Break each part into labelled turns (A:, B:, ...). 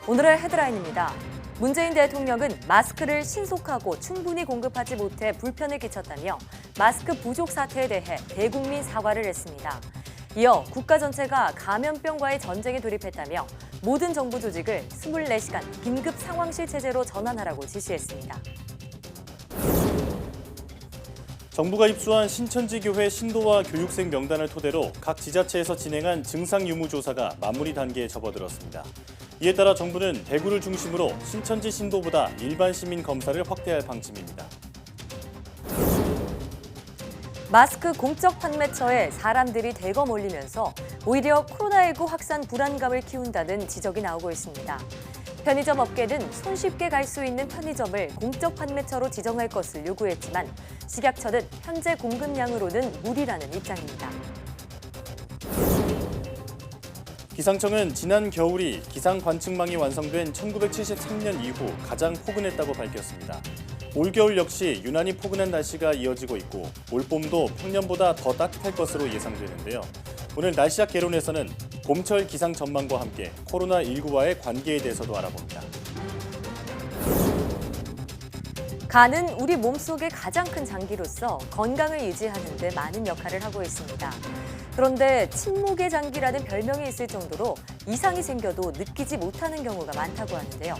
A: 오늘의 헤드라인입니다. 문재인 대통령은 마스크를 신속하고 충분히 공급하지 못해 불편을 끼쳤다며 마스크 부족 사태에 대해 대국민 사과를 했습니다. 이어 국가 전체가 감염병과의 전쟁에 돌입했다며 모든 정부 조직을 24시간 긴급 상황실 체제로 전환하라고 지시했습니다.
B: 정부가 입수한 신천지교회 신도와 교육생 명단을 토대로 각 지자체에서 진행한 증상 유무 조사가 마무리 단계에 접어들었습니다. 이에 따라 정부는 대구를 중심으로 신천지 신도보다 일반 시민 검사를 확대할 방침입니다.
A: 마스크 공적 판매처에 사람들이 대거 몰리면서 오히려 코로나19 확산 불안감을 키운다는 지적이 나오고 있습니다. 편의점 업계는 손쉽게 갈 수 있는 편의점을 공적 판매처로 지정할 것을 요구했지만 식약처는 현재 공급량으로는 무리라는 입장입니다.
B: 기상청은 지난 겨울이 기상 관측망이 완성된 1973년 이후 가장 포근했다고 밝혔습니다. 올겨울 역시 유난히 포근한 날씨가 이어지고 있고 올봄도 평년보다 더 따뜻할 것으로 예상되는데요. 오늘 날씨학 개론에서는 봄철 기상 전망과 함께 코로나19와의 관계에 대해서도 알아봅니다.
A: 간은 우리 몸속의 가장 큰 장기로서 건강을 유지하는 데 많은 역할을 하고 있습니다. 그런데 침묵의 장기라는 별명이 있을 정도로 이상이 생겨도 느끼지 못하는 경우가 많다고 하는데요.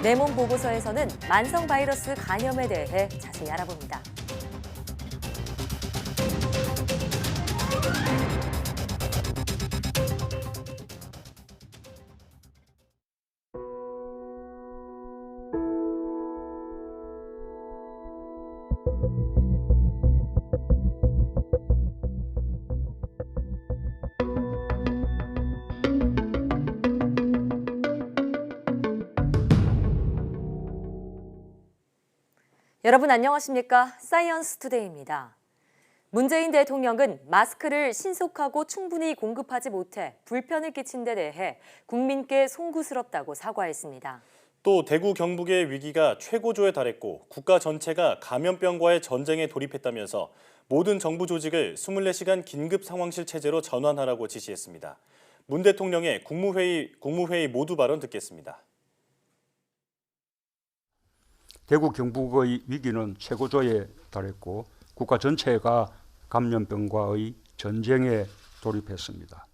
A: 내 몸 보고서에서는 만성 바이러스 간염에 대해 자세히 알아봅니다. 여러분 안녕하십니까? 사이언스 투데이입니다. 문재인 대통령은 마스크를 신속하고 충분히 공급하지 못해 불편을 끼친 데 대해 국민께 송구스럽다고 사과했습니다.
B: 또 대구 경북의 위기가 최고조에 달했고 국가 전체가 감염병과의 전쟁에 돌입했다면서 모든 정부 조직을 24시간 긴급 상황실 체제로 전환하라고 지시했습니다. 문 대통령의 국무회의 모두 발언 듣겠습니다.
C: 대구 경북의 위기는 최고조에 달했고 국가 전체가 감염병과의 전쟁에 돌입했습니다.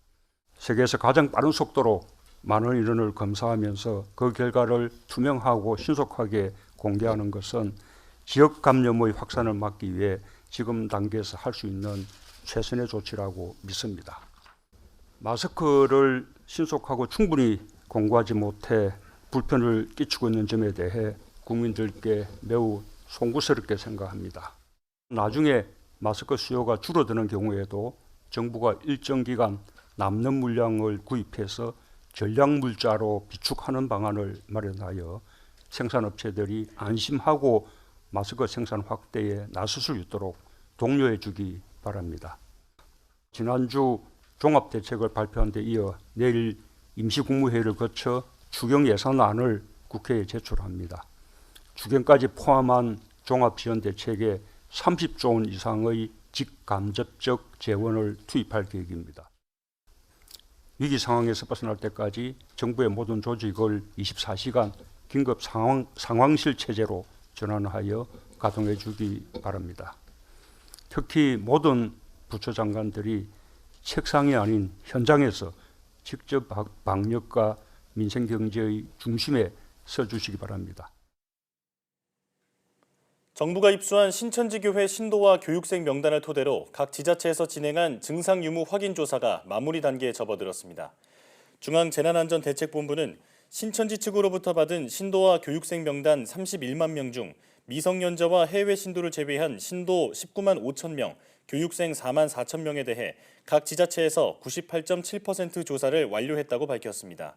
C: 세계에서 가장 빠른 속도로 많은 인원을 검사하면서 그 결과를 투명하고 신속하게 공개하는 것은 지역 감염의 확산을 막기 위해 지금 단계에서 할 수 있는 최선의 조치라고 믿습니다. 마스크를 신속하고 충분히 공급하지 못해 불편을 끼치고 있는 점에 대해 국민들께 매우 송구스럽게 생각합니다. 나중에 마스크 수요가 줄어드는 경우에도 정부가 일정 기간 남는 물량을 구입해서 전략물자로 비축하는 방안을 마련하여 생산업체들이 안심하고 마스크 생산 확대에 나설 수 있도록 독려해 주기 바랍니다. 지난주 종합대책을 발표한 데 이어 내일 임시국무회의를 거쳐 추경 예산안을 국회에 제출합니다. 추경까지 포함한 종합지원대책에 30조 원 이상의 직간접적 재원을 투입할 계획입니다. 위기 상황에서 벗어날 때까지 정부의 모든 조직을 24시간 긴급 상황실 체제로 전환하여 가동해 주기 바랍니다. 특히 모든 부처 장관들이 책상이 아닌 현장에서 직접 방역과 민생경제의 중심에 서주시기 바랍니다.
B: 정부가 입수한 신천지교회 신도와 교육생 명단을 토대로 각 지자체에서 진행한 증상 유무 확인 조사가 마무리 단계에 접어들었습니다. 중앙재난안전대책본부는 신천지 측으로부터 받은 신도와 교육생 명단 31만 명 중 미성년자와 해외 신도를 제외한 신도 19만 5천 명, 교육생 4만 4천 명에 대해 각 지자체에서 98.7% 조사를 완료했다고 밝혔습니다.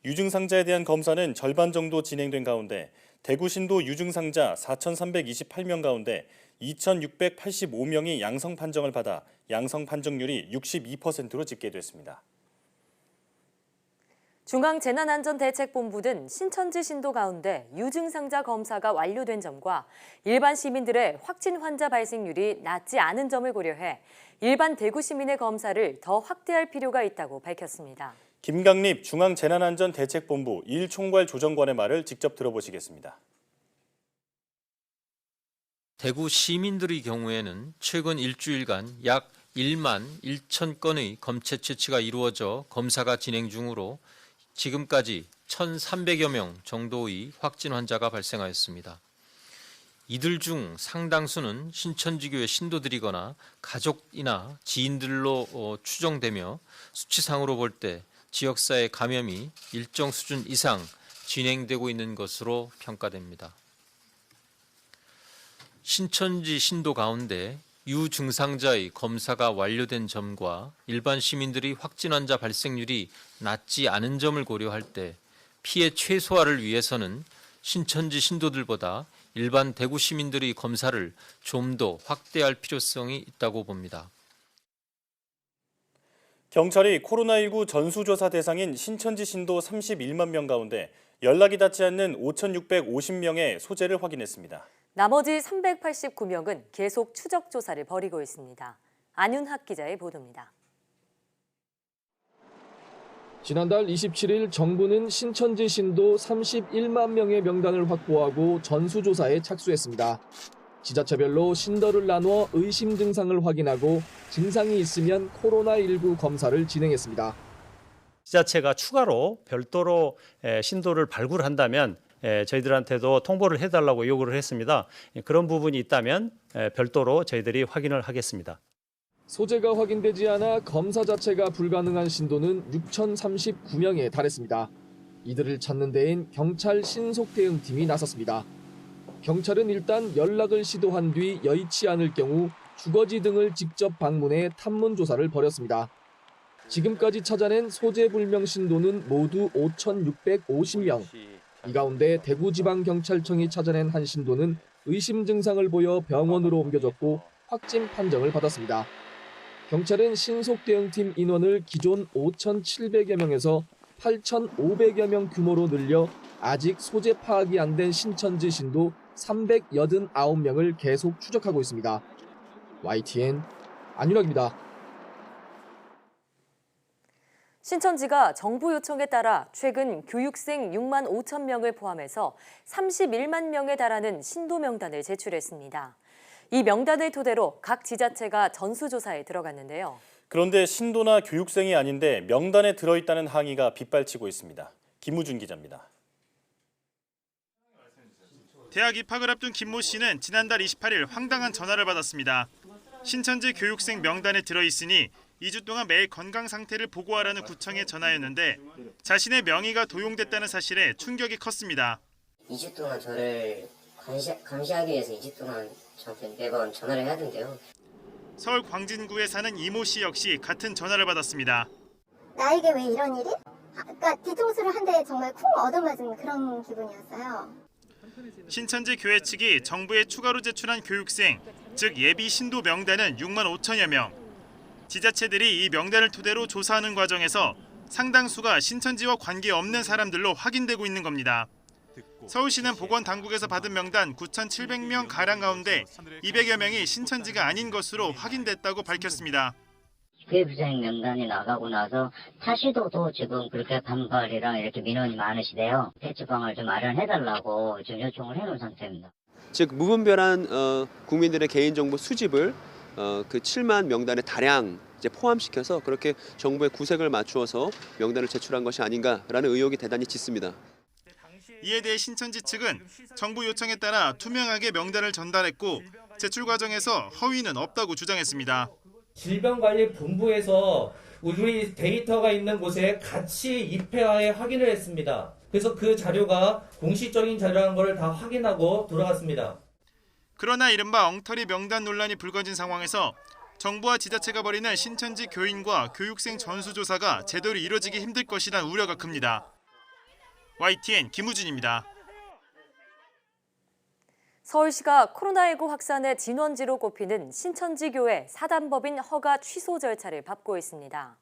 B: 유증상자에 대한 검사는 절반 정도 진행된 가운데 대구 신도 유증상자 4,328명 가운데 2,685명이 양성 판정을 받아 양성 판정률이 62%로 집계됐습니다.
A: 중앙재난안전대책본부는 신천지 신도 가운데 유증상자 검사가 완료된 점과 일반 시민들의 확진 환자 발생률이 낮지 않은 점을 고려해 일반 대구 시민의 검사를 더 확대할 필요가 있다고 밝혔습니다.
B: 김강립 중앙재난안전대책본부 1총괄 조정관의 말을 직접 들어보시겠습니다.
D: 대구 시민들의 경우에는 최근 일주일간 약 1만 1천 건의 검체 채취가 이루어져 검사가 진행 중으로 지금까지 1,300여 명 정도의 확진 환자가 발생하였습니다. 이들 중 상당수는 신천지교회 신도들이거나 가족이나 지인들로 추정되며 수치상으로 볼 때 지역사회 감염이 일정 수준 이상 진행되고 있는 것으로 평가됩니다. 신천지 신도 가운데 유증상자의 검사가 완료된 점과 일반 시민들의 확진 환자 발생률이 낮지 않은 점을 고려할 때 피해 최소화를 위해서는 신천지 신도들보다 일반 대구 시민들의 검사를 좀 더 확대할 필요성이 있다고 봅니다.
B: 경찰이 코로나19 전수조사 대상인 신천지 신도 31만 명 가운데 연락이 닿지 않는 5,650명의 소재를 확인했습니다.
A: 나머지 389명은 계속 추적 조사를 벌이고 있습니다. 안윤학 기자의 보도입니다.
E: 지난달 27일 정부는 신천지 신도 31만 명의 명단을 확보하고 전수조사에 착수했습니다. 지자체별로 신도를 나누어 의심 증상을 확인하고 증상이 있으면 코로나19 검사를 진행했습니다.
F: 지자체가 추가로 별도로 신도를 발굴한다면 저희들한테도 통보를 해달라고 요구를 했습니다. 그런 부분이 있다면 별도로 저희들이 확인을 하겠습니다.
E: 소재가 확인되지 않아 검사 자체가 불가능한 신도는 6,039명에 달했습니다. 이들을 찾는 데엔 경찰 신속대응팀이 나섰습니다. 경찰은 일단 연락을 시도한 뒤 여의치 않을 경우 주거지 등을 직접 방문해 탐문 조사를 벌였습니다. 지금까지 찾아낸 소재 불명 신도는 모두 5,650명. 이 가운데 대구지방경찰청이 찾아낸 한 신도는 의심 증상을 보여 병원으로 옮겨졌고 확진 판정을 받았습니다. 경찰은 신속대응팀 인원을 기존 5,700여 명에서 8,500여 명 규모로 늘려 아직 소재 파악이 안 된 신천지 신도 389명을 계속 추적하고 있습니다. YTN 안윤학입니다.
A: 신천지가 정부 요청에 따라 최근 교육생 6만 5천 명을 포함해서 31만 명에 달하는 신도 명단을 제출했습니다. 이 명단을 토대로 각 지자체가 전수조사에 들어갔는데요.
B: 그런데 신도나 교육생이 아닌데 명단에 들어있다는 항의가 빗발치고 있습니다. 김우준 기자입니다.
G: 대학 입학을 앞둔 김모 씨는 지난달 28일 황당한 전화를 받았습니다. 신천지 교육생 명단에 들어있으니 2주 동안 매일 건강 상태를 보고하라는 구청에 전화였는데 자신의 명의가 도용됐다는 사실에 충격이 컸습니다.
H: 2주 동안 저를 감시하기 위해서 2주 동안 저한테 매번 전화를 해야 된대요.
G: 서울 광진구에 사는 이모 씨 역시 같은 전화를 받았습니다.
I: 나에게 왜 이런 일이? 그러니까 뒤통수를 한 대 정말 쿵 얻어맞은 그런 기분이었어요.
G: 신천지 교회 측이 정부에 추가로 제출한 교육생, 즉 예비 신도 명단은 6만 5천여 명. 지자체들이 이 명단을 토대로 조사하는 과정에서 상당수가 신천지와 관계없는 사람들로 확인되고 있는 겁니다. 서울시는 보건당국에서 받은 명단 9,700명 가량 가운데 200여 명이 신천지가 아닌 것으로 확인됐다고 밝혔습니다.
H: 교회부장 명단이 나가고 나서 타시도도 지금 그렇게 반발이랑 이렇게 민원이 많으시대요. 대처방을 좀 마련해달라고 지금 요청을 해놓은 상태입니다.
J: 즉 무분별한 국민들의 개인정보 수집을 그 7만 명단에 다량 이제 포함시켜서 그렇게 정부의 구색을 맞추어서 명단을 제출한 것이 아닌가라는 의혹이 대단히 짙습니다.
G: 이에 대해 신천지 측은 정부 요청에 따라 투명하게 명단을 전달했고 제출 과정에서 허위는 없다고 주장했습니다.
K: 질병관리본부에서 우리 데이터가 있는 곳에 같이 입회하에 확인을 했습니다. 그래서 그 자료가 공식적인 자료라는 걸 다 확인하고 돌아갔습니다.
G: 그러나 이른바 엉터리 명단 논란이 불거진 상황에서 정부와 지자체가 벌이는 신천지 교인과 교육생 전수조사가 제대로 이뤄지기 힘들 것이란 우려가 큽니다. YTN 김우준입니다.
A: 서울시가 코로나19 확산의 진원지로 꼽히는 신천지교회 사단법인 허가 취소 절차를 밟고 있습니다.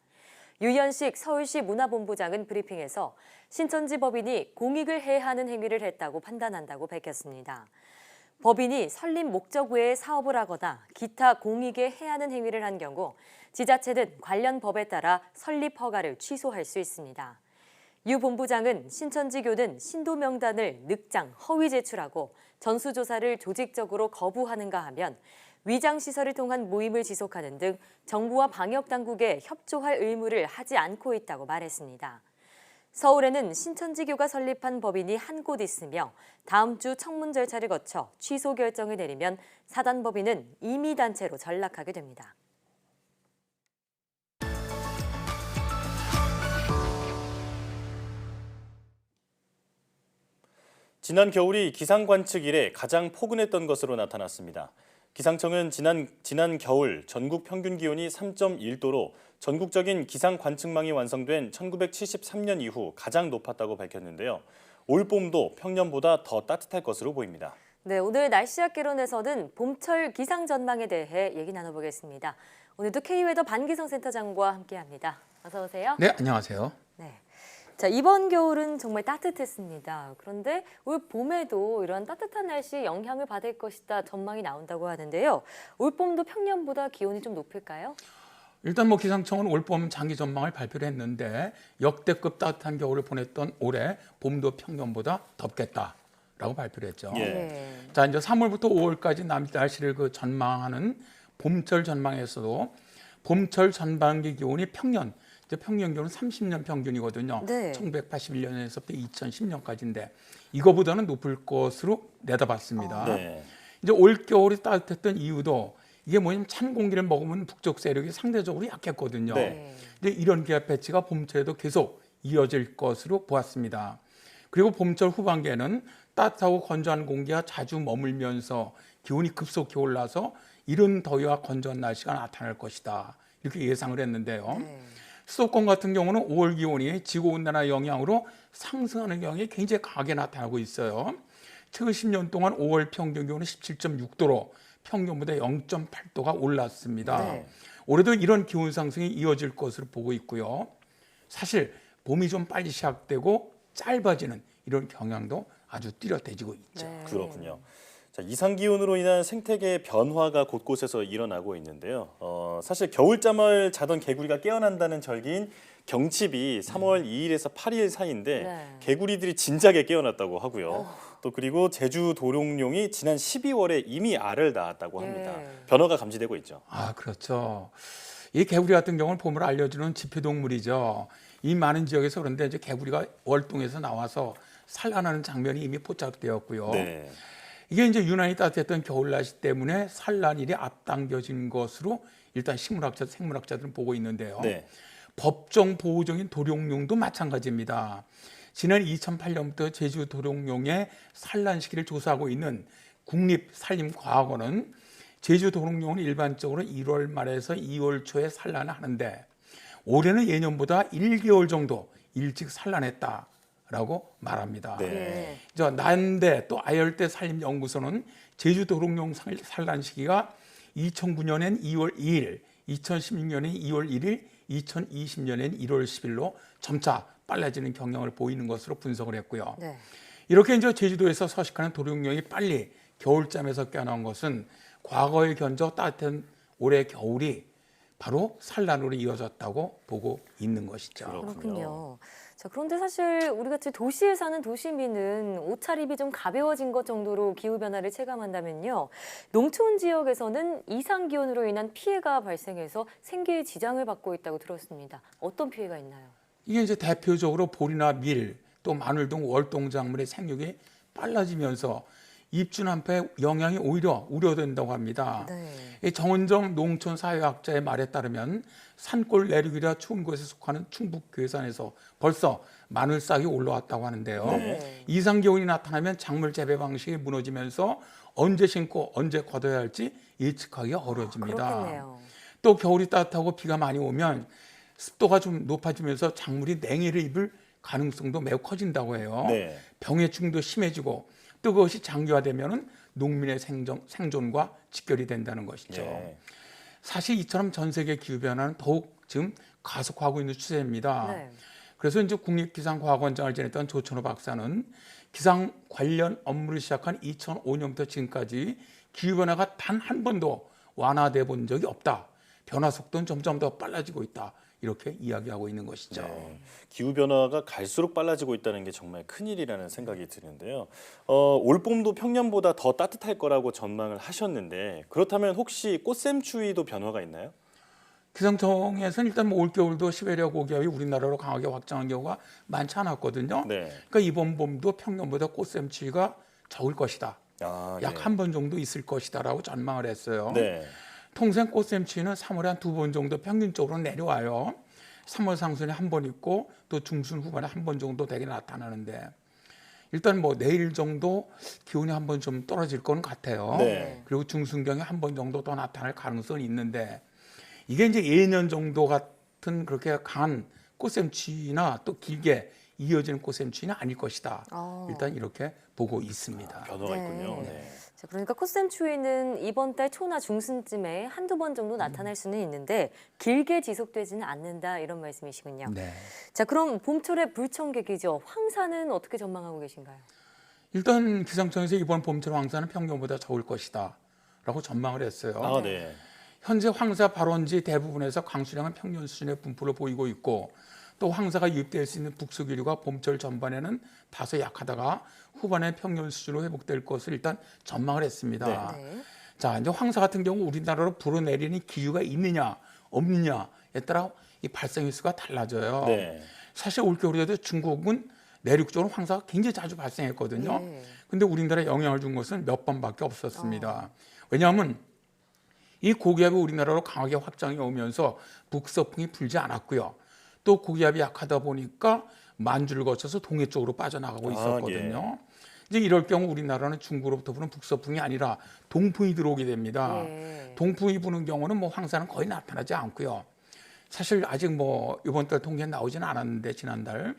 A: 유현식 서울시 문화본부장은 브리핑에서 신천지 법인이 공익을 해하는 행위를 했다고 판단한다고 밝혔습니다. 법인이 설립 목적 외에 사업을 하거나 기타 공익에 해하는 행위를 한 경우 지자체는 관련 법에 따라 설립 허가를 취소할 수 있습니다. 유 본부장은 신천지교는 신도 명단을 늑장, 허위 제출하고 전수조사를 조직적으로 거부하는가 하면 위장시설을 통한 모임을 지속하는 등 정부와 방역당국에 협조할 의무를 하지 않고 있다고 말했습니다. 서울에는 신천지교가 설립한 법인이 한 곳 있으며 다음 주 청문 절차를 거쳐 취소 결정을 내리면 사단법인은 임의단체로 전락하게 됩니다.
B: 지난 겨울이 기상관측 이래 가장 포근했던 것으로 나타났습니다. 기상청은 지난 겨울 전국 평균 기온이 3.1도로 전국적인 기상 관측망이 완성된 1973년 이후 가장 높았다고 밝혔는데요. 올 봄도 평년보다 더 따뜻할 것으로 보입니다.
A: 네, 오늘 날씨학 개론에서는 봄철 기상 전망에 대해 얘기 나눠보겠습니다. 오늘도 K웨더 반기성센터장과 함께합니다. 어서 오세요.
L: 네, 안녕하세요.
A: 네. 자, 이번 겨울은 정말 따뜻했습니다. 그런데 올 봄에도 이런 따뜻한 날씨 영향을 받을 것이다 전망이 나온다고 하는데요. 올 봄도 평년보다 기온이 좀 높을까요?
L: 일단 기상청은 올봄 장기 전망을 발표를 했는데 역대급 따뜻한 겨울을 보냈던 올해 봄도 평년보다 덥겠다라고 발표를 했죠.
B: 예.
L: 자, 이제 3월부터 5월까지 날씨를 전망하는 봄철 전망에서도 봄철 전반기 기온이 평년 기온은 30년 평균이거든요.
A: 네.
L: 1981년에서부터 2010년까지인데 이거보다는 높을 것으로 내다봤습니다.
B: 네.
L: 이제 올 겨울이 따뜻했던 이유도 이게 뭐냐면 찬 공기를 먹으면 북쪽 세력이 상대적으로 약했거든요.
B: 네.
L: 근데 이런 기압 배치가 봄철에도 계속 이어질 것으로 보았습니다. 그리고 봄철 후반기에는 따뜻하고 건조한 공기가 자주 머물면서 기온이 급속히 올라서 이른 더위와 건조한 날씨가 나타날 것이다. 이렇게 예상을 했는데요.
A: 네.
L: 수도권 같은 경우는 5월 기온이 지구온난화 영향으로 상승하는 경향이 굉장히 강하게 나타나고 있어요. 최근 10년 동안 5월 평균 기온은 17.6도로 평균보다 0.8도가 올랐습니다.
A: 네.
L: 올해도 이런 기온 상승이 이어질 것으로 보고 있고요. 사실 봄이 좀 빨리 시작되고 짧아지는 이런 경향도 아주 뚜렷해지고 있죠.
A: 네.
B: 그렇군요. 자, 이상기온으로 인한 생태계 변화가 곳곳에서 일어나고 있는데요. 사실 겨울잠을 자던 개구리가 깨어난다는 절기인 경칩이 3월 2일에서 8일 사이인데
A: 네.
B: 개구리들이 진작에 깨어났다고 하고요. 또 그리고 제주 도롱뇽이 지난 12월에 이미 알을 낳았다고 합니다. 변화가 감지되고 있죠.
L: 아, 그렇죠. 이 개구리 같은 경우는 봄을 알려주는 지표동물이죠. 이 많은 지역에서 그런데 이제 개구리가 월동에서 나와서 산란하는 장면이 이미 포착되었고요.
B: 네.
L: 이게 이제 유난히 따뜻했던 겨울 날씨 때문에 산란일이 앞당겨진 것으로 일단 생물학자들은 보고 있는데요.
B: 네.
L: 법정 보호종인 도룡뇽도 마찬가지입니다. 지난 2008년부터 제주 도룡뇽의 산란 시기를 조사하고 있는 국립산림과학원은 제주 도롱뇽은 일반적으로 1월 말에서 2월 초에 산란을 하는데 올해는 예년보다 1개월 정도 일찍 산란했다라고 말합니다.
B: 네.
L: 난대 또 아열대 산림연구소는 제주 도롱뇽 산란 시기가 2009년엔 2월 2일, 2016년엔 2월 1일, 2020년엔 1월 10일로 점차 빨라지는 경향을 보이는 것으로 분석을 했고요.
A: 네.
L: 이렇게 이제 제주도에서 서식하는 도룡뇽이 빨리 겨울잠에서 깨어난 것은 과거에 견저 따뜻한 올해 겨울이 바로 산란으로 이어졌다고 보고 있는 것이죠.
A: 그렇군요. 자, 그런데 사실 우리 같이 도시에 사는 도시민은 옷차림이 좀 가벼워진 것 정도로 기후변화를 체감한다면요. 농촌 지역에서는 이상기온으로 인한 피해가 발생해서 생계에 지장을 받고 있다고 들었습니다. 어떤 피해가 있나요? 이게
L: 이제 대표적으로 보리나 밀, 또 마늘 등 월동작물의 생육이 빨라지면서 입주난파의 영향이 오히려 우려된다고 합니다.
A: 네.
L: 정은정 농촌사회학자의 말에 따르면 산골 내륙이라 추운 곳에 속하는 충북 괴산에서 벌써 마늘 싹이 올라왔다고 하는데요.
B: 네.
L: 이상기온이 나타나면 작물 재배 방식이 무너지면서 언제 심고 언제 걷어야 할지 예측하기가 어려워집니다.
A: 그렇겠네요.
L: 또 겨울이 따뜻하고 비가 많이 오면 습도가 좀 높아지면서 작물이 냉해를 입을 가능성도 매우 커진다고 해요.
B: 네.
L: 병해충도 심해지고 또 그것이 장기화되면 농민의 생존과 직결이 된다는 것이죠.
B: 네.
L: 사실 이처럼 전 세계 기후변화는 더욱 지금 가속화하고 있는 추세입니다.
A: 네.
L: 그래서 이제 국립기상과학원장을 지냈던 조천호 박사는 기상 관련 업무를 시작한 2005년부터 지금까지 기후변화가 단 한 번도 완화돼 본 적이 없다. 변화 속도는 점점 더 빨라지고 있다. 이렇게 이야기하고 있는 것이죠.
B: 네, 기후변화가 갈수록 빨라지고 있다는 게 정말 큰일이라는 생각이 드는데요. 올봄도 평년보다 더 따뜻할 거라고 전망을 하셨는데 그렇다면 혹시 꽃샘추위도 변화가 있나요?
L: 기상청에서는 일단 뭐 올겨울도 시베리아 고기압이 우리나라로 강하게 확장한 경우가 많지 않았거든요.
B: 네.
L: 그러니까 이번 봄도 평년보다 꽃샘추위가 적을 것이다. 약 한 번 정도 있을 것이다라고 전망을 했어요.
B: 네.
L: 통상 꽃샘추위는 3월에 한 2번 정도 평균적으로 내려와요. 3월 상순에 한 번 있고 또 중순 후반에 한 번 정도 되게 나타나는데 일단 뭐 내일 정도 기온이 한 번 좀 떨어질 건 같아요.
B: 네.
L: 그리고 중순경에 한 번 정도 더 나타날 가능성이 있는데 이게 이제 예년 정도 같은 그렇게 강한 꽃샘추위나 또 길게 이어지는 꽃샘추위는 아닐 것이다. 일단 이렇게 보고 있습니다.
B: 변화가 있군요. 네.
A: 자, 그러니까 꽃샘추위는 이번 달 초나 중순쯤에 한두 번 정도 나타날 수는 있는데 길게 지속되지는 않는다 이런 말씀이시군요.
L: 네.
A: 자, 그럼 봄철의 불청객이죠. 황사는 어떻게 전망하고 계신가요?
L: 일단 기상청에서 이번 봄철 황사는 평년보다 적을 것이다 라고 전망을 했어요.
B: 네.
L: 현재 황사 발원지 대부분에서 강수량은 평년 수준의 분포를 보이고 있고 또 황사가 유입될 수 있는 북서기류가 봄철 전반에는 다소 약하다가 후반에 평년 수준으로 회복될 것을 일단 전망을 했습니다.
A: 네.
L: 자, 이제 황사 같은 경우 우리나라로 불어내리는 기후가 있느냐 없느냐에 따라 이 발생 횟수가 달라져요.
B: 네.
L: 사실 올겨울에도 중국은 내륙적으로 황사가 굉장히 자주 발생했거든요. 근데 우리나라에 영향을 준 것은 몇 번밖에 없었습니다. 왜냐하면 이 고기압이 우리나라로 강하게 확장해 오면서 북서풍이 불지 않았고요. 또 고기압이 약하다 보니까 만주를 거쳐서 동해 쪽으로 빠져나가고 있었거든요. 이제 이럴 경우 우리나라는 중국으로부터 부는 북서풍이 아니라 동풍이 들어오게 됩니다. 동풍이 부는 경우는 뭐 황사는 거의 나타나지 않고요. 사실 아직 뭐 이번 달 통계 나오지는 않았는데 지난달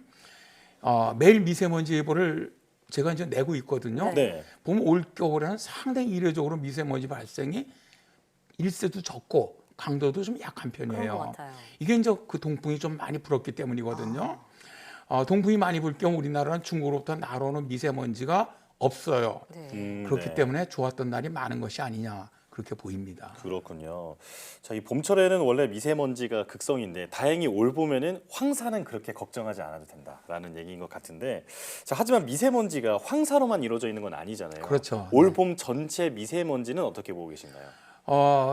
L: 매일 미세먼지 예보를 제가 이제 내고 있거든요.
B: 네.
L: 보면 올 겨울에는 상당히 이례적으로 미세먼지 발생이 일세도 적고 강도도 좀 약한 편이에요.
A: 그런 것 같아요.
L: 이게 이제 그 동풍이 좀 많이 불었기 때문이거든요. 동풍이 많이 불 경우 우리나라는 중국으로부터 날아오는 미세먼지가 없어요. 그렇기
B: 네.
L: 때문에 좋았던 날이 많은 것이 아니냐 그렇게 보입니다.
B: 그렇군요. 자, 이 봄철에는 원래 미세먼지가 극성인데 다행히 올 봄에는 황사는 그렇게 걱정하지 않아도 된다라는 얘기인 것 같은데 자, 하지만 미세먼지가 황사로만 이루어져 있는 건 아니잖아요.
L: 그렇죠.
B: 올 봄 전체 미세먼지는 어떻게 보고 계신가요?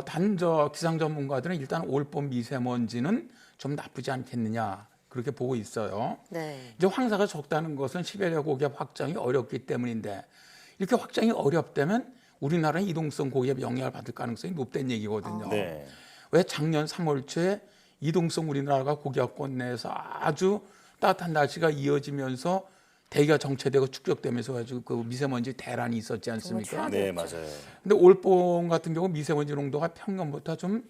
L: 단저 기상 전문가들은 일단 올봄 미세먼지는 좀 나쁘지 않겠느냐 그렇게 보고 있어요.
A: 네.
L: 이제 황사가 적다는 것은 시베리아 고기압 확장이 어렵기 때문인데 이렇게 확장이 어렵다면 우리나라는 이동성 고기압 영향을 받을 가능성이 높다는 얘기거든요.
B: 네.
L: 왜 작년 3월 초에 이동성 우리나라가 고기압권 내에서 아주 따뜻한 날씨가 이어지면서 대기가 정체되고 축적되면서 가지고 그 미세먼지 대란이 있었지 않습니까?
B: 네, 맞아요.
L: 근데 올봄 같은 경우 미세먼지 농도가 평년보다 좀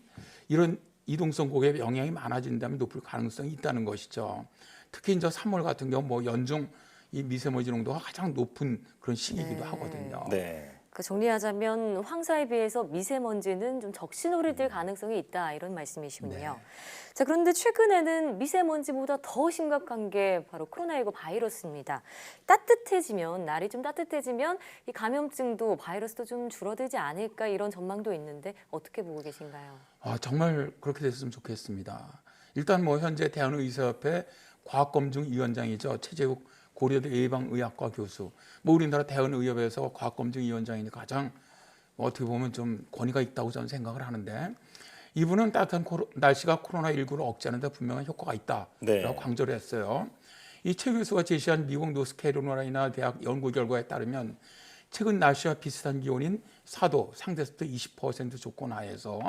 L: 이런 이동성 고기압 영향이 많아진다면 높을 가능성이 있다는 것이죠. 특히 이제 3월 같은 경우 뭐 연중 이 미세먼지 농도가 가장 높은 그런 시기이기도 하거든요.
B: 네.
A: 그 정리하자면 황사에 비해서 미세먼지는 좀 적신호를 띌 가능성이 있다 이런 말씀이시군요.
L: 네.
A: 자, 그런데 최근에는 미세먼지보다 더 심각한 게 바로 코로나19 바이러스입니다. 따뜻해지면 날이 좀 따뜻해지면 이 감염증도 바이러스도 좀 줄어들지 않을까 이런 전망도 있는데 어떻게 보고 계신가요?
L: 정말 그렇게 됐으면 좋겠습니다. 일단 뭐 현재 대한의사협회 과학검증위원장이죠. 최재욱 고려대 예방의학과 교수. 뭐 우리나라 대한의협에서 과학검증위원장이니 가장 어떻게 보면 좀 권위가 있다고 저는 생각을 하는데 이분은 따뜻한 날씨가 코로나19를 억제하는 데 분명한 효과가 있다라고
B: 네.
L: 강조를 했어요. 이 최 교수가 제시한 미국 노스캐롤라이나 대학 연구 결과에 따르면 최근 날씨와 비슷한 기온인 4도, 상대습도 20% 조건 하에서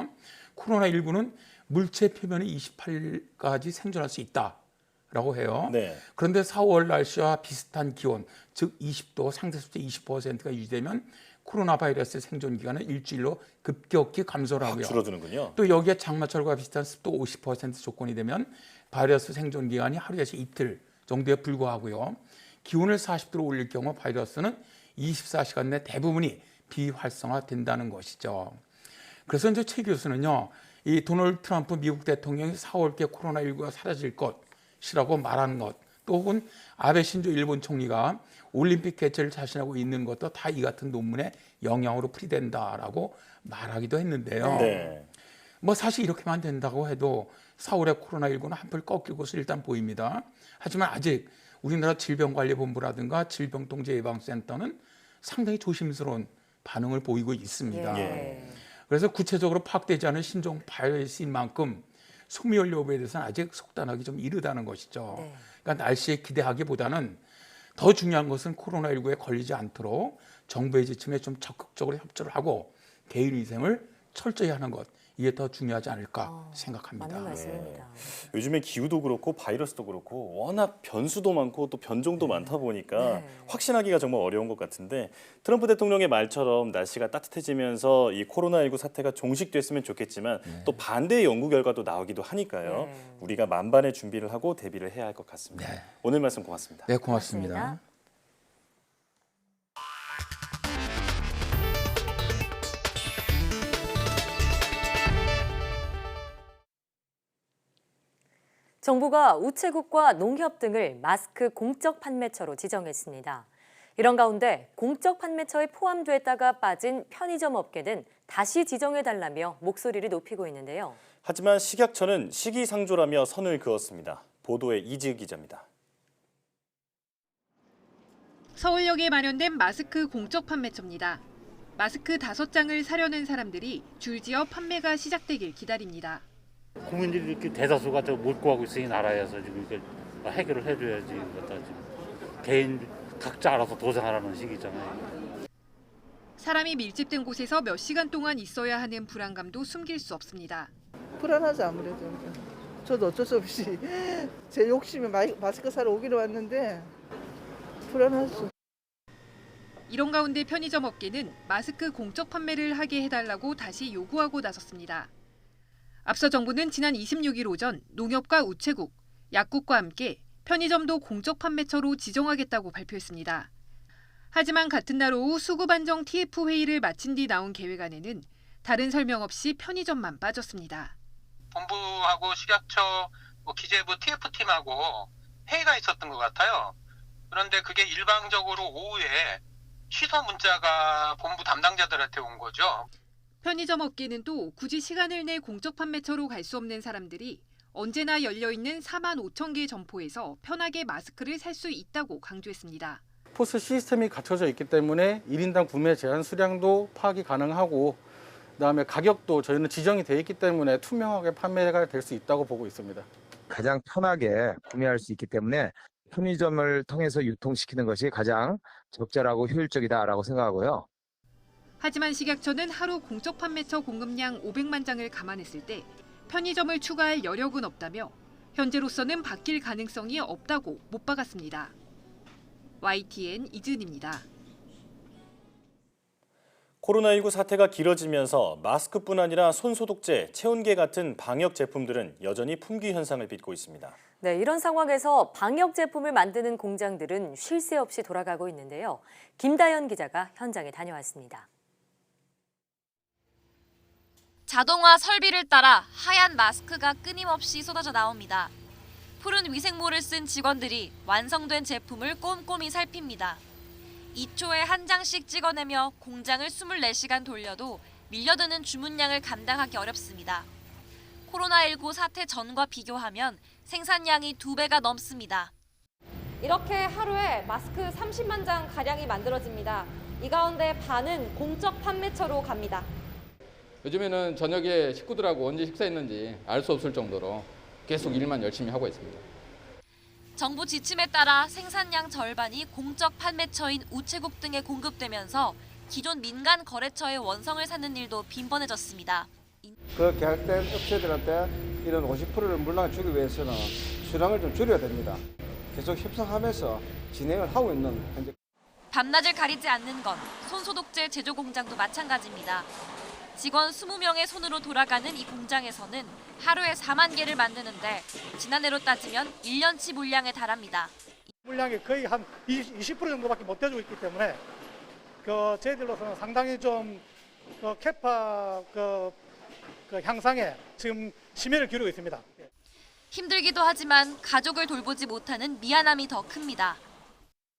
L: 코로나19는 물체 표면의 28일까지 생존할 수 있다라고 해요.
B: 네.
L: 그런데 4월 날씨와 비슷한 기온, 즉 20도, 상대습도 20%가 유지되면 코로나 바이러스의 생존 기간은 일주일로 급격히 감소를 하고요.
B: 줄어드는군요.
L: 또 여기에 장마철과 비슷한 습도 50% 조건이 되면 바이러스 생존 기간이 하루에서 이틀 정도에 불과하고요. 기온을 40도로 올릴 경우 바이러스는 24시간 내 대부분이 비활성화된다는 것이죠. 그래서 이제 최 교수는요, 이 도널드 트럼프 미국 대통령이 4월께 코로나19가 사라질 것 것이라고 말하는 것, 또 혹은 아베 신조 일본 총리가 올림픽 개최를 자신하고 있는 것도 다 이 같은 논문의 영향으로 풀이된다라고 말하기도 했는데요.
B: 네.
L: 뭐 사실 이렇게만 된다고 해도 4월에 코로나19는 한풀 꺾일 것으로 일단 보입니다. 하지만 아직 우리나라 질병관리본부라든가 질병통제예방센터는 상당히 조심스러운 반응을 보이고 있습니다.
B: 예.
L: 그래서 구체적으로 파악되지 않은 신종 바이러스인 만큼 소멸 여부에 대해서는 아직 속단하기 좀 이르다는 것이죠.
A: 네.
L: 그러니까 날씨에 기대하기보다는 더 중요한 것은 코로나19에 걸리지 않도록 정부의 지침에 좀 적극적으로 협조를 하고 개인위생을 철저히 하는 것, 이게 더 중요하지 않을까 생각합니다.
A: 맞는 말씀입니다.
B: 요즘에 기후도 그렇고 바이러스도 그렇고 워낙 변수도 많고 또 변종도 많다 보니까 확신하기가 정말 어려운 것 같은데, 트럼프 대통령의 말처럼 날씨가 따뜻해지면서 이 코로나19 사태가 종식됐으면 좋겠지만 또 반대의 연구 결과도 나오기도 하니까요. 우리가 만반의 준비를 하고 대비를 해야 할 것 같습니다.
L: 네.
B: 오늘 말씀 고맙습니다.
L: 네, 고맙습니다.
A: 고맙습니다. 정부가 우체국과 농협 등을 마스크 공적 판매처로 지정했습니다. 이런 가운데 공적 판매처에 포함됐다가 빠진 편의점 업계는 다시 지정해달라며 목소리를 높이고 있는데요.
B: 하지만 식약처는 시기상조라며 선을 그었습니다. 보도에 이지은 기자입니다.
M: 서울역에 마련된 마스크 공적 판매처입니다. 마스크 5장을 사려는 사람들이 줄지어 판매가 시작되길 기다립니다.
N: 국민들이 이렇게 대다수가 못 구하고 있으니 나라에서 지금 이렇게 해결을 해줘야지. 지금 개인 각자 알아서 도생하라는 시기잖아요.
M: 사람이 밀집된 곳에서 몇 시간 동안 있어야 하는 불안감도 숨길 수 없습니다.
O: 불안하죠, 아무래도. 저도 어쩔 수 없이 제 욕심에 마스크 사러 오기로 왔는데 불안하죠.
M: 이런 가운데 편의점 업계는 마스크 공적 판매를 하게 해달라고 다시 요구하고 나섰습니다. 앞서 정부는 지난 26일 오전 농협과 우체국, 약국과 함께 편의점도 공적 판매처로 지정하겠다고 발표했습니다. 하지만 같은 날 오후 수급안정 TF 회의를 마친 뒤 나온 계획안에는 다른 설명 없이 편의점만 빠졌습니다.
P: 본부하고 식약처, 기재부 TF팀하고 회의가 있었던 것 같아요. 그런데 그게 일방적으로 오후에 취소 문자가 본부 담당자들한테 온 거죠.
M: 편의점 업계는 또 굳이 시간을 내 공적 판매처로 갈 수 없는 사람들이 언제나 열려있는 4만 5천 개 점포에서 편하게 마스크를 살 수 있다고 강조했습니다.
Q: 포스 시스템이 갖춰져 있기 때문에 1인당 구매 제한 수량도 파악이 가능하고, 그다음에 가격도 저희는 지정이 돼 있기 때문에 투명하게 판매가 될 수 있다고 보고 있습니다.
R: 가장 편하게 구매할 수 있기 때문에 편의점을 통해서 유통시키는 것이 가장 적절하고 효율적이다라고 생각하고요.
M: 하지만 식약처는 하루 공적 판매처 공급량 500만 장을 감안했을 때 편의점을 추가할 여력은 없다며 현재로서는 바뀔 가능성이 없다고 못 박았습니다. YTN 이지은입니다.
B: 코로나19 사태가 길어지면서 마스크뿐 아니라 손소독제, 체온계 같은 방역 제품들은 여전히 품귀 현상을 빚고 있습니다.
A: 네, 이런 상황에서 방역 제품을 만드는 공장들은 쉴 새 없이 돌아가고 있는데요. 김다연 기자가 현장에 다녀왔습니다.
S: 자동화 설비를 따라 하얀 마스크가 끊임없이 쏟아져 나옵니다. 푸른 위생모를 쓴 직원들이 완성된 제품을 꼼꼼히 살핍니다. 2초에 한 장씩 찍어내며 공장을 24시간 돌려도 밀려드는 주문량을 감당하기 어렵습니다. 코로나19 사태 전과 비교하면 생산량이 2배가 넘습니다.
T: 이렇게 하루에 마스크 30만 장 가량이 만들어집니다. 이 가운데 반은 공적 판매처로 갑니다.
U: 요즘에는 저녁에 식구들하고 언제 식사했는지 알 수 없을 정도로 계속 일만 열심히 하고 있습니다.
S: 정부 지침에 따라 생산량 절반이 공적 판매처인 우체국 등에 공급되면서 기존 민간 거래처의 원성을 사는 일도 빈번해졌습니다.
V: 그 계약된 업체들한테 이런 50%를 물량을 주기 위해서는 수량을 좀 줄여야 됩니다. 계속 협상하면서 진행을 하고 있는 현재.
S: 밤낮을 가리지 않는 건 손소독제 제조 공장도 마찬가지입니다. 직원 20명의 손으로 돌아가는 이 공장에서는 하루에 4만 개를 만드는데 지난해로 따지면 1년치 물량에 달합니다.
W: 물량이 거의 한 20% 정도밖에 못 돼주고 있기 때문에 저희들로서는 상당히 좀 캐파 향상에 지금 심혈을 기울이고 있습니다.
S: 힘들기도 하지만 가족을 돌보지 못하는 미안함이 더 큽니다.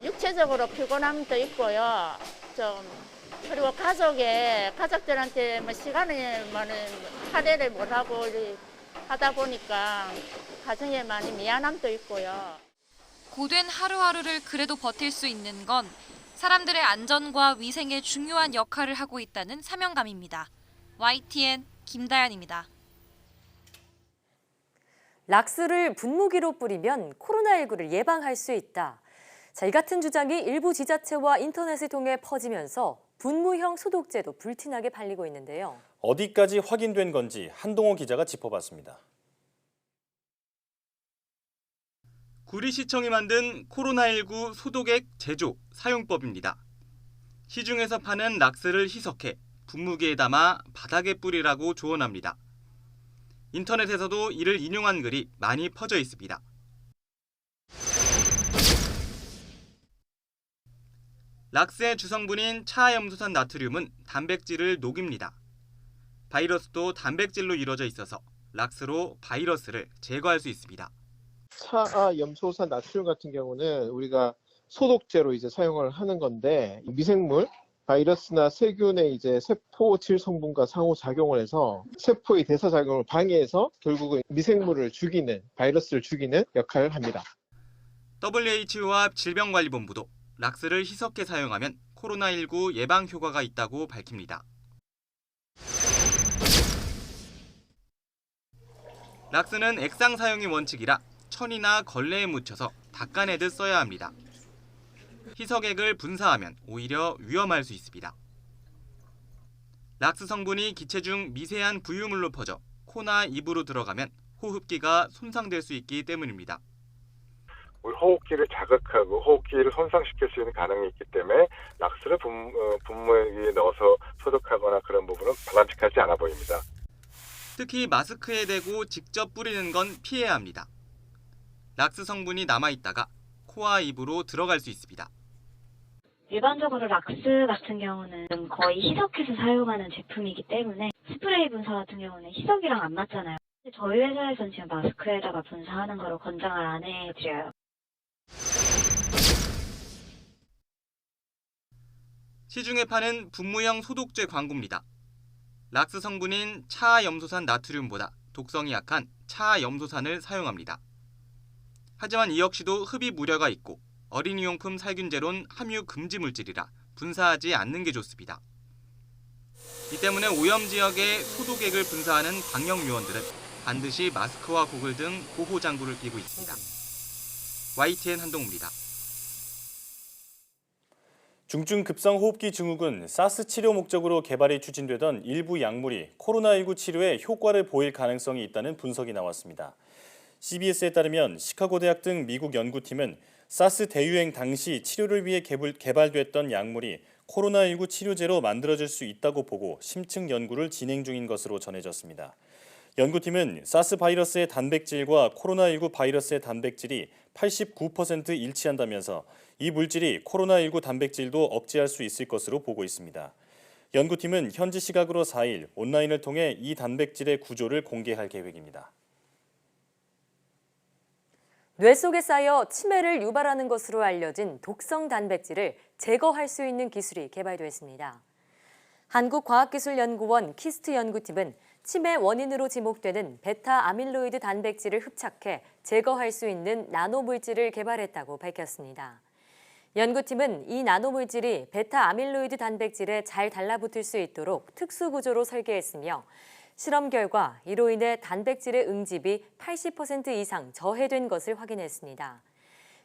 C: 육체적으로 피곤함도 있고요. 그리고 가족들한테 뭐 시간을 할애를 못하고 하다 보니까 가정에 많이 미안함도 있고요.
S: 고된 하루하루를 그래도 버틸 수 있는 건 사람들의 안전과 위생에 중요한 역할을 하고 있다는 사명감입니다. YTN 김다연입니다.
A: 락스를 분무기로 뿌리면 코로나19를 예방할 수 있다. 이 같은 주장이 일부 지자체와 인터넷을 통해 퍼지면서 분무형 소독제도 불티나게 팔리고 있는데요.
B: 어디까지 확인된 건지 한동호 기자가 짚어봤습니다.
G: 구리시청이 만든 코로나19 소독액 제조, 사용법입니다. 시중에서 파는 락스를 희석해 분무기에 담아 바닥에 뿌리라고 조언합니다. 인터넷에서도 이를 인용한 글이 많이 퍼져 있습니다. 락스의 주성분인 차염소산 나트륨은 단백질을 녹입니다. 바이러스도 단백질로 이루어져 있어서 락스로 바이러스를 제거할 수 있습니다.
D: 차염소산 나트륨 같은 경우는 우리가 소독제로 사용을 하는 건데 미생물, 바이러스나 세균의 세포 질 성분과 상호작용을 해서 세포의 대사작용을 방해해서 결국은 미생물을 죽이는, 바이러스를 죽이는 역할을 합니다.
G: WHO와 질병관리본부도 락스를 희석해 사용하면 코로나19 예방 효과가 있다고 밝힙니다. 락스는 액상 사용이 원칙이라 천이나 걸레에 묻혀서 닦아내듯 써야 합니다. 희석액을 분사하면 오히려 위험할 수 있습니다. 락스 성분이 기체 중 미세한 부유물로 퍼져 코나 입으로 들어가면 호흡기가 손상될 수 있기 때문입니다.
F: 우리 호흡기를 자극하고 호흡기를 손상시킬 수 있는 가능성이 있기 때문에 락스를 분무기에 넣어서 소독하거나 그런 부분은 바람직하지 않아 보입니다.
G: 특히 마스크에 대고 직접 뿌리는 건 피해야 합니다. 락스 성분이 남아있다가 코와 입으로 들어갈 수 있습니다.
X: 일반적으로 락스 같은 경우는 거의 희석해서 사용하는 제품이기 때문에 스프레이 분사 같은 경우는 희석이랑 안 맞잖아요. 저희 회사에서는 지금 마스크에다가 분사하는 거를 권장을 안 해드려요.
G: 시중에 파는 분무형 소독제 광고입니다. 락스 성분인 차염소산 나트륨보다 독성이 약한 차염소산을 사용합니다. 하지만 이 역시도 흡입 우려가 있고 어린이용품 살균제론 함유 금지 물질이라 분사하지 않는 게 좋습니다. 이 때문에 오염 지역에 소독액을 분사하는 방역 요원들은 반드시 마스크와 고글 등 보호 장구를 끼고 있습니다. YTN 한동우입니다.
B: 중증 급성호흡기 증후군 사스 치료 목적으로 개발이 추진되던 일부 약물이 코로나19 치료에 효과를 보일 가능성이 있다는 분석이 나왔습니다. CBS에 따르면 시카고 대학 등 미국 연구팀은 사스 대유행 당시 치료를 위해 개발됐던 약물이 코로나19 치료제로 만들어질 수 있다고 보고 심층 연구를 진행 중인 것으로 전해졌습니다. 연구팀은 사스 바이러스의 단백질과 코로나19 바이러스의 단백질이 89% 일치한다면서 이 물질이 코로나19 단백질도 억제할 수 있을 것으로 보고 있습니다. 연구팀은 현지 시각으로 4일 온라인을 통해 이 단백질의 구조를 공개할 계획입니다.
A: 뇌 속에 쌓여 치매를 유발하는 것으로 알려진 독성 단백질을 제거할 수 있는 기술이 개발됐습니다. 한국과학기술연구원 키스트 연구팀은 치매 원인으로 지목되는 베타 아밀로이드 단백질을 흡착해 제거할 수 있는 나노물질을 개발했다고 밝혔습니다. 연구팀은 이 나노물질이 베타 아밀로이드 단백질에 잘 달라붙을 수 있도록 특수 구조로 설계했으며 실험 결과 이로 인해 단백질의 응집이 80% 이상 저해된 것을 확인했습니다.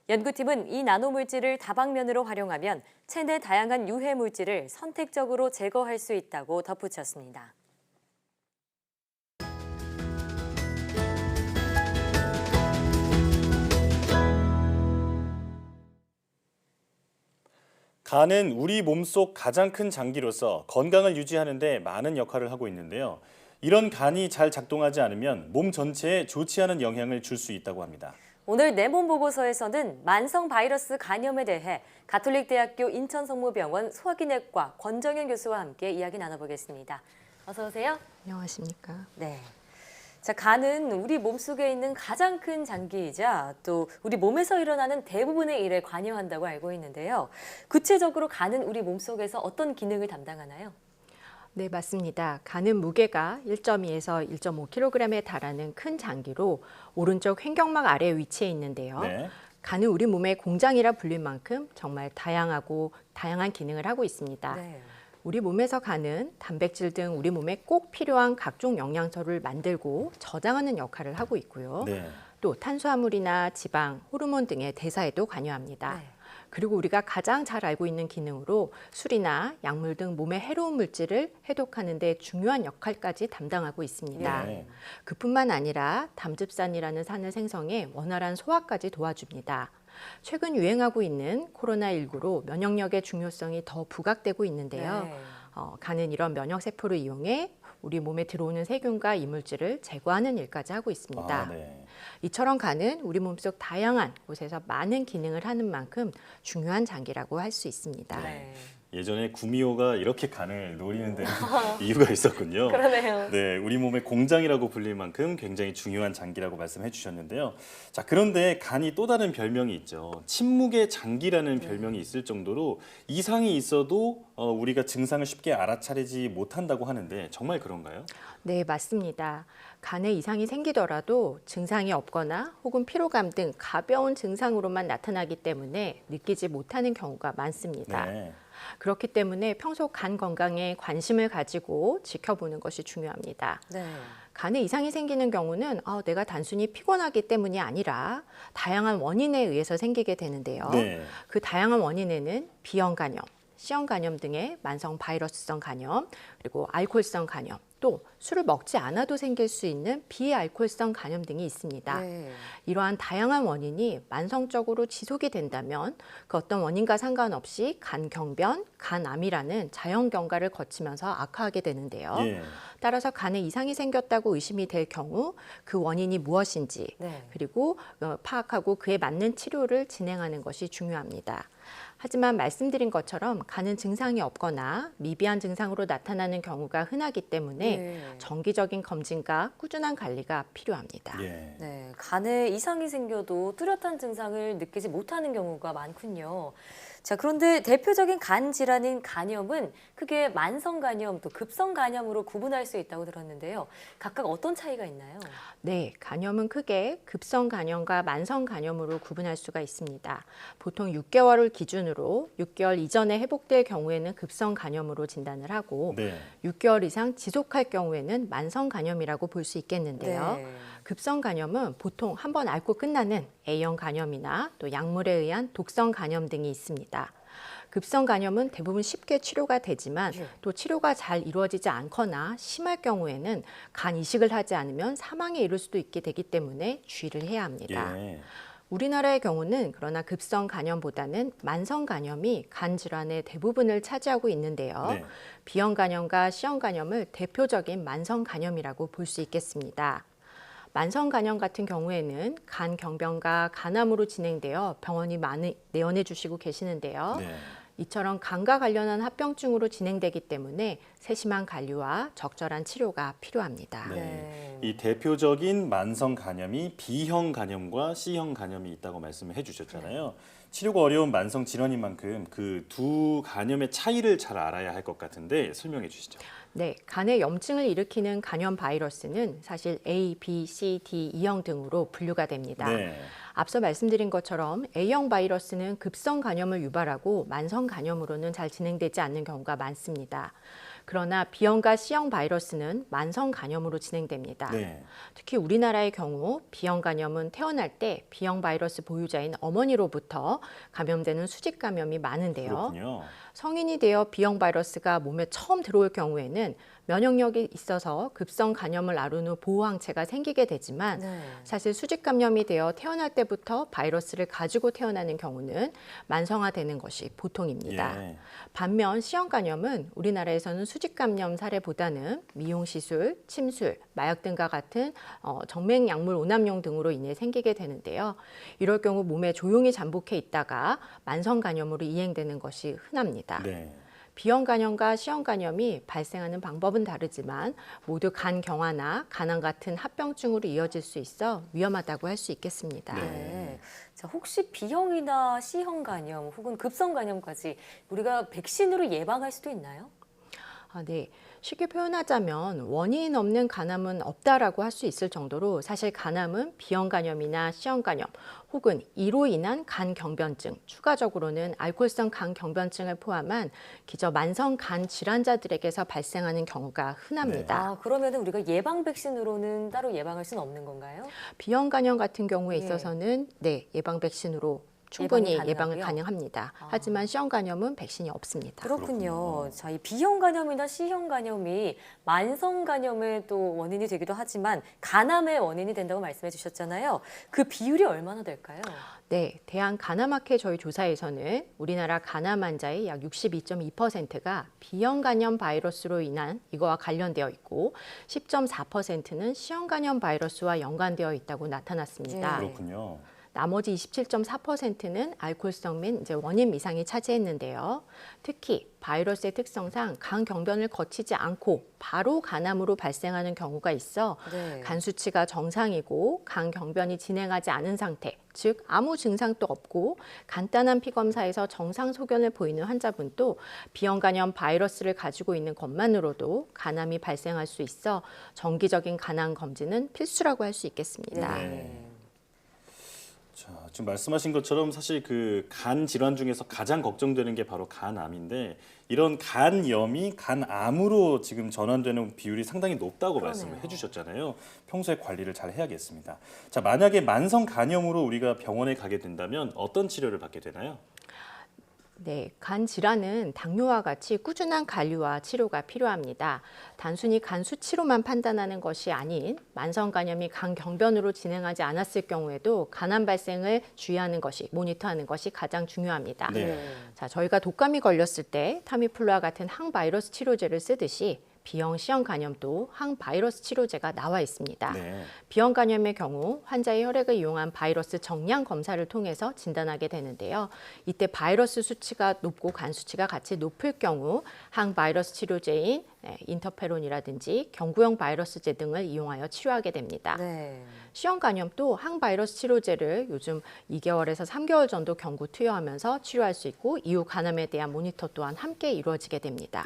A: 연구팀은 이 나노물질을 다방면으로 활용하면 체내 다양한 유해 물질을 선택적으로 제거할 수 있다고 덧붙였습니다.
B: 간은 우리 몸속 가장 큰 장기로서 건강을 유지하는 데 많은 역할을 하고 있는데요. 이런 간이 잘 작동하지 않으면 몸 전체에 좋지 않은 영향을 줄 수 있다고 합니다.
A: 오늘 내 몸 보고서에서는 만성 바이러스 간염에 대해 가톨릭대학교 인천성모병원 소화기내과 권정현 교수와 함께 이야기 나눠보겠습니다. 어서 오세요.
Y: 안녕하십니까.
A: 네. 자, 간은 우리 몸속에 있는 가장 큰 장기이자 또 우리 몸에서 일어나는 대부분의 일에 관여한다고 알고 있는데요. 구체적으로 간은 우리 몸속에서 어떤 기능을 담당하나요?
E: 네, 맞습니다. 간은 무게가 1.2에서 1.5kg에 달하는 큰 장기로 오른쪽 횡격막 아래에 위치해 있는데요.
B: 네.
E: 간은 우리 몸의 공장이라 불릴 만큼 정말 다양한 기능을 하고 있습니다.
A: 네.
E: 우리 몸에서 간은 단백질 등 우리 몸에 꼭 필요한 각종 영양소를 만들고 저장하는 역할을 하고 있고요.
B: 네.
E: 또 탄수화물이나 지방, 호르몬 등의 대사에도 관여합니다.
A: 네.
E: 그리고 우리가 가장 잘 알고 있는 기능으로 술이나 약물 등 몸에 해로운 물질을 해독하는 데 중요한 역할까지 담당하고 있습니다.
B: 네.
E: 그뿐만 아니라 담즙산이라는 산을 생성해 원활한 소화까지 도와줍니다. 최근 유행하고 있는 코로나19로 면역력의 중요성이 더 부각되고 있는데요.
A: 네.
E: 간은 이런 면역세포를 이용해 우리 몸에 들어오는 세균과 이물질을 제거하는 일까지 하고 있습니다.
B: 아, 네.
E: 이처럼 간은 우리 몸속 다양한 곳에서 많은 기능을 하는 만큼 중요한 장기라고 할 수 있습니다.
A: 네.
B: 예전에 구미호가 이렇게 간을 노리는 데는 이유가 있었군요.
A: 그러네요.
B: 네, 우리 몸의 공장이라고 불릴 만큼 굉장히 중요한 장기라고 말씀해 주셨는데요. 자, 그런데 간이 또 다른 별명이 있죠. 침묵의 장기라는 별명이 있을 정도로 이상이 있어도 우리가 증상을 쉽게 알아차리지 못한다고 하는데 정말 그런가요?
E: 네, 맞습니다. 간에 이상이 생기더라도 증상이 없거나 혹은 피로감 등 가벼운 증상으로만 나타나기 때문에 느끼지 못하는 경우가 많습니다.
B: 네.
E: 그렇기 때문에 평소 간 건강에 관심을 가지고 지켜보는 것이 중요합니다.
A: 네.
E: 간에 이상이 생기는 경우는 내가 단순히 피곤하기 때문이 아니라 다양한 원인에 의해서 생기게 되는데요.
B: 네.
E: 그 다양한 원인에는 B형 간염, C형 간염 등의 만성 바이러스성 간염, 그리고 알코올성 간염, 또 술을 먹지 않아도 생길 수 있는 비알코올성 간염 등이 있습니다.
A: 네.
E: 이러한 다양한 원인이 만성적으로 지속이 된다면 그 어떤 원인과 상관없이 간경변, 간암이라는 자연 경과를 거치면서 악화하게 되는데요.
B: 예.
E: 따라서 간에 이상이 생겼다고 의심이 될 경우 그 원인이 무엇인지
A: 네.
E: 그리고 파악하고 그에 맞는 치료를 진행하는 것이 중요합니다. 하지만 말씀드린 것처럼 간은 증상이 없거나 미비한 증상으로 나타나는 경우가 흔하기 때문에
A: 네.
E: 정기적인 검진과 꾸준한 관리가 필요합니다.
B: 예.
A: 네, 간에 이상이 생겨도 뚜렷한 증상을 느끼지 못하는 경우가 많군요. 자, 그런데 대표적인 간 질환인 간염은 크게 만성 간염 또 급성 간염으로 구분할 수 있다고 들었는데요. 각각 어떤 차이가 있나요?
E: 네, 간염은 크게 급성 간염과 만성 간염으로 구분할 수가 있습니다. 보통 6개월을 기준으로 6개월 이전에 회복될 경우에는 급성 간염으로 진단을 하고
B: 네.
E: 6개월 이상 지속할 경우에는 만성 간염이라고 볼 수 있겠는데요.
A: 네.
E: 급성 간염은 보통 한번 앓고 끝나는 A형 간염이나 또 약물에 의한 독성 간염 등이 있습니다. 급성 간염은 대부분 쉽게 치료가 되지만 또 치료가 잘 이루어지지 않거나 심할 경우에는 간 이식을 하지 않으면 사망에 이를 수도 있게 되기 때문에 주의를 해야 합니다.
B: 예.
E: 우리나라의 경우는 그러나 급성 간염보다는 만성 간염이 간 질환의 대부분을 차지하고 있는데요.
B: 네.
E: B형 간염과 C형 간염을 대표적인 만성 간염이라고 볼 수 있겠습니다. 만성 간염 같은 경우에는 간 경변과 간암으로 진행되어 병원이 많이 내원해 주시고 계시는데요.
B: 네.
E: 이처럼 간과 관련한 합병증으로 진행되기 때문에 세심한 관리와 적절한 치료가 필요합니다.
B: 네. 이 대표적인 만성 간염이 B형 간염과 C형 간염이 있다고 말씀을 해주셨잖아요. 치료가 어려운 만성 질환인 만큼 그 두 간염의 차이를 잘 알아야 할 것 같은데 설명해 주시죠.
E: 네, 간에 염증을 일으키는 간염 바이러스는 사실 A, B, C, D, E형 등으로 분류가 됩니다.
B: 네.
E: 앞서 말씀드린 것처럼 A형 바이러스는 급성 간염을 유발하고 만성 간염으로는 잘 진행되지 않는 경우가 많습니다. 그러나 B형과 C형 바이러스는 만성 간염으로 진행됩니다.
B: 네.
E: 특히 우리나라의 경우 B형 간염은 태어날 때 B형 바이러스 보유자인 어머니로부터 감염되는 수직 감염이 많은데요.
B: 그렇군요.
E: 성인이 되어 B형 바이러스가 몸에 처음 들어올 경우에는 면역력이 있어서 급성 간염을 앓은 후 보호항체가 생기게 되지만 사실 수직 감염이 되어 태어날 때부터 바이러스를 가지고 태어나는 경우는 만성화되는 것이 보통입니다.
B: 예.
E: 반면 C형 간염은 우리나라에서는 수직 감염 사례보다는 미용시술, 침술, 마약 등과 같은 정맥약물 오남용 등으로 인해 생기게 되는데요. 이럴 경우 몸에 조용히 잠복해 있다가 만성 간염으로 이행되는 것이 흔합니다.
B: 네.
E: B형 간염과 C형 간염이 발생하는 방법은 다르지만 모두 간 경화나 간암 같은 합병증으로 이어질 수 있어 위험하다고 할 수 있겠습니다.
A: 네. 자, 혹시 B형이나 C형 간염 혹은 급성 간염까지 우리가 백신으로 예방할 수도 있나요?
E: 네. 쉽게 표현하자면 원인 없는 간암은 없다라고 할 수 있을 정도로 사실 간암은 B형 간염이나 C형 간염 혹은 이로 인한 간 경변증, 추가적으로는 알코올성 간 경변증을 포함한 기저 만성 간 질환자들에게서 발생하는 경우가 흔합니다.
A: 아, 그러면 우리가 예방 백신으로는 따로 예방할 수는 없는 건가요?
E: B형 간염 같은 경우에 있어서는 예방 백신으로 충분히 예방을 가능합니다. 하지만 C형 간염은 백신이 없습니다.
A: 그렇군요. 자, 이 B형 간염이나 C형 간염이 만성 간염의 또 원인이 되기도 하지만 간암의 원인이 된다고 말씀해 주셨잖아요. 그 비율이 얼마나 될까요?
E: 네, 대한간암학회 저희 조사에서는 우리나라 간암 환자의 약 62.2%가 B형 간염 바이러스로 인한 이거와 관련되어 있고 10.4%는 C형 간염 바이러스와 연관되어 있다고 나타났습니다.
B: 그렇군요.
E: 나머지 27.4%는 알코올성 및 원인 미상이 차지했는데요. 특히 바이러스의 특성상 간 경변을 거치지 않고 바로 간암으로 발생하는 경우가 있어 간 수치가 정상이고 간 경변이 진행하지 않은 상태, 즉 아무 증상도 없고 간단한 피 검사에서 정상 소견을 보이는 환자분도 B형 간염 바이러스를 가지고 있는 것만으로도 간암이 발생할 수 있어 정기적인 간암 검진은 필수라고 할 수 있겠습니다.
B: 자, 지금 말씀하신 것처럼 사실 그 간 질환 중에서 가장 걱정되는 게 바로 간암인데 이런 간염이 간암으로 지금 전환되는 비율이 상당히 높다고 말씀을 해주셨잖아요. 평소에 관리를 잘 해야겠습니다. 자, 만약에 만성 간염으로 우리가 병원에 가게 된다면 어떤 치료를 받게 되나요?
E: 네, 간 질환은 당뇨와 같이 꾸준한 관리와 치료가 필요합니다. 단순히 간 수치로만 판단하는 것이 아닌 만성 간염이 간 경변으로 진행하지 않았을 경우에도 간암 발생을 주의하는 것이 모니터하는 것이 가장 중요합니다. 자, 저희가 독감이 걸렸을 때 타미플루와 같은 항바이러스 치료제를 쓰듯이 B형, C형 간염도 항바이러스 치료제가 나와 있습니다. B형 간염의 경우 환자의 혈액을 이용한 바이러스 정량 검사를 통해서 진단하게 되는데요. 이때 바이러스 수치가 높고 간 수치가 같이 높을 경우 항바이러스 치료제인 인터페론이라든지 경구용 바이러스제 등을 이용하여 치료하게 됩니다. C형 간염도 항바이러스 치료제를 요즘 2개월에서 3개월 정도 경구 투여하면서 치료할 수 있고 이후 간암에 대한 모니터 또한 함께 이루어지게 됩니다.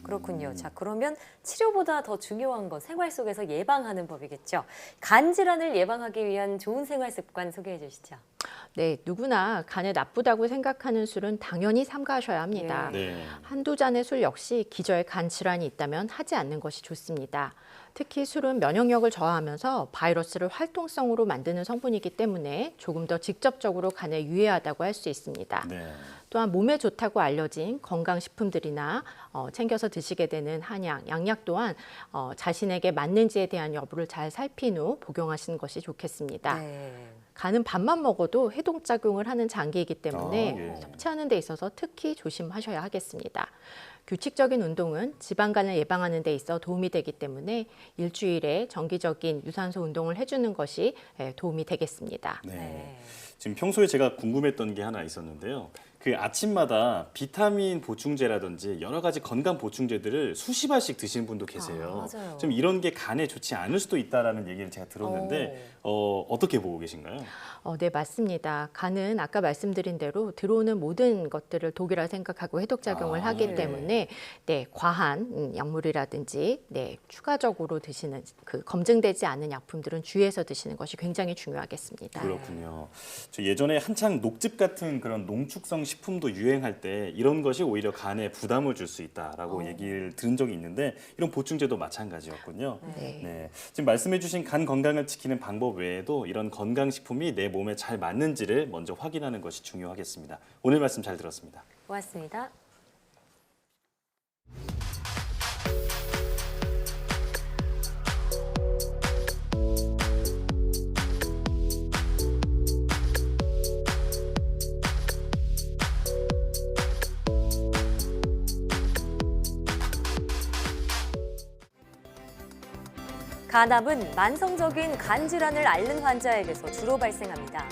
A: 그렇군요. 자, 그러면 치료보다 더 중요한 건 생활 속에서 예방하는 법이겠죠. 간 질환을 예방하기 위한 좋은 생활 습관 소개해 주시죠.
E: 네, 누구나 간에 나쁘다고 생각하는 술은 당연히 삼가하셔야 합니다. 한두 잔의 술 역시 기저에 간 질환이 있다면 하지 않는 것이 좋습니다. 특히 술은 면역력을 저하하면서 바이러스를 활동성으로 만드는 성분이기 때문에 조금 더 직접적으로 간에 유해하다고 할 수 있습니다. 또한 몸에 좋다고 알려진 건강식품들이나 챙겨서 드시게 되는 한약, 양약 또한 자신에게 맞는지에 대한 여부를 잘 살핀 후 복용하시는 것이 좋겠습니다. 간은 밥만 먹어도 해독작용을 하는 장기이기 때문에 섭취하는 데 있어서 특히 조심하셔야 하겠습니다. 규칙적인 운동은 지방간을 예방하는 데 있어 도움이 되기 때문에 일주일에 정기적인 유산소 운동을 해주는 것이 도움이 되겠습니다.
B: 지금 평소에 제가 궁금했던 게 하나 있었는데요. 그 아침마다 비타민 보충제라든지 여러 가지 건강 보충제들을 수십 알씩 드시는 분도 계세요. 좀 이런 게 간에 좋지 않을 수도 있다라는 얘기를 제가 들었는데 어떻게 보고 계신가요?
E: 네, 맞습니다. 간은 아까 말씀드린 대로 들어오는 모든 것들을 독이라 생각하고 해독작용을 하기 때문에 과한 약물이라든지 추가적으로 드시는 그 검증되지 않은 약품들은 주의해서 드시는 것이 굉장히 중요하겠습니다.
B: 그렇군요. 저 예전에 한창 녹즙 같은 그런 농축성 식품도 유행할 때 이런 것이 오히려 간에 부담을 줄 수 있다라고 얘기를 들은 적이 있는데 이런 보충제도 마찬가지였군요. 지금 말씀해주신 간 건강을 지키는 방법 외에도 이런 건강식품이 내 몸에 잘 맞는지를 먼저 확인하는 것이 중요하겠습니다. 오늘 말씀 잘 들었습니다.
A: 고맙습니다. 간암은 만성적인 간 질환을 앓는 환자에게서 주로 발생합니다.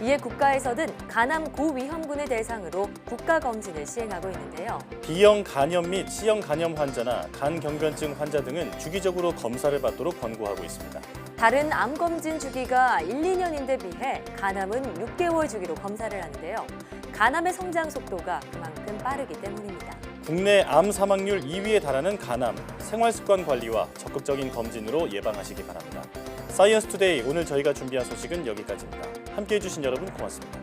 A: 이에 국가에서는 간암 고위험군을 대상으로 국가검진을 시행하고 있는데요.
B: B형 간염 및 C형 간염 환자나 간경변증 환자 등은 주기적으로 검사를 받도록 권고하고 있습니다.
A: 다른 암 검진 주기가 1, 2년인데 비해 간암은 6개월 주기로 검사를 하는데요. 간암의 성장 속도가 그만큼 빠르기 때문입니다.
B: 국내 암 사망률 2위에 달하는 간암, 생활습관 관리와 적극적인 검진으로 예방하시기 바랍니다. 사이언스 투데이 오늘 저희가 준비한 소식은 여기까지입니다. 함께해 주신 여러분 고맙습니다.